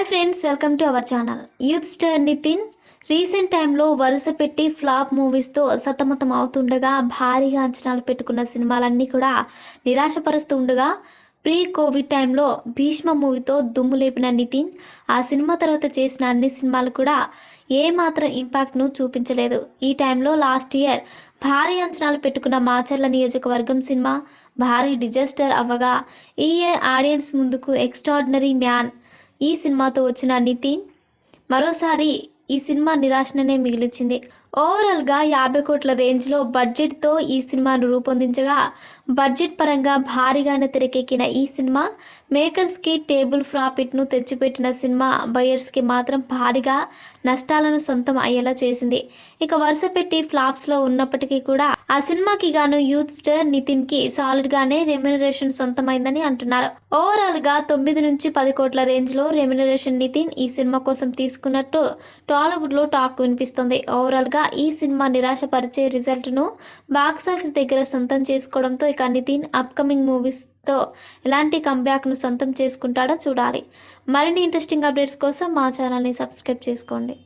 Friends, welcome to our channel. Youth star Nitin recent టైంలో వరుస పెట్టి ఫ్లాప్ మూవీస్తో సతమతం అవుతుండగా భారీగా అంచనాలు పెట్టుకున్న సినిమాలన్నీ కూడా నిరాశపరుస్తూ ఉండగా ప్రీ కోవిడ్ టైంలో భీష్మ మూవీతో దుమ్ము లేపిన నితిన్ ఆ సినిమా తర్వాత చేసిన అన్ని సినిమాలు కూడా ఏమాత్రం ఇంపాక్ట్ను చూపించలేదు. ఈ టైంలో లాస్ట్ ఇయర్ భారీ అంచనాలు పెట్టుకున్న మాచర్ల నియోజకవర్గం సినిమా భారీ డిజాస్టర్ అవ్వగా ఈ ఇయర్ ఆడియన్స్ ముందుకు ఎక్స్ట్రాడినరీ మ్యాన్ ఈ సినిమాతో వచ్చిన నితిన్ మరోసారి ఈ సినిమా నిరాశననే మిగిలించింది. ఓవరాల్గా 50 కోట్ల రేంజ్లో బడ్జెట్తో ఈ సినిమాను రూపొందించగా బడ్జెట్ పరంగా భారీగానే తెరకెక్కిన ఈ సినిమా మేకర్స్కి టేబుల్ ప్రాఫిట్ను తెచ్చిపెట్టిన సినిమా బయర్స్కి మాత్రం భారీగా నష్టాలను సొంతం అయ్యేలా చేసింది. ఇక వరుస పెట్టి ఫ్లాప్స్లో ఉన్నప్పటికీ కూడా ఆ సినిమాకి గాను యూత్ స్టార్ నితిన్కి సాలిడ్గానే రెమ్యునరేషన్ సొంతమైందని అంటున్నారు. ఓవరాల్గా 9 నుంచి 10 కోట్ల రేంజ్లో రెమ్యునరేషన్ నితిన్ ఈ సినిమా కోసం తీసుకున్నట్టు టాలీవుడ్లో టాక్ వినిపిస్తుంది. ఓవరాల్గా ఈ సినిమా నిరాశపరిచే రిజల్ట్ను బాక్సాఫీస్ దగ్గర సొంతం చేసుకోవడంతో ఇక నితిన్ అప్కమింగ్ మూవీస్తో ఎలాంటి కంబ్యాక్ను సొంతం చేసుకుంటాడో చూడాలి. మరిన్ని ఇంట్రెస్టింగ్ అప్డేట్స్ కోసం మా ఛానల్ని సబ్స్క్రైబ్ చేసుకోండి.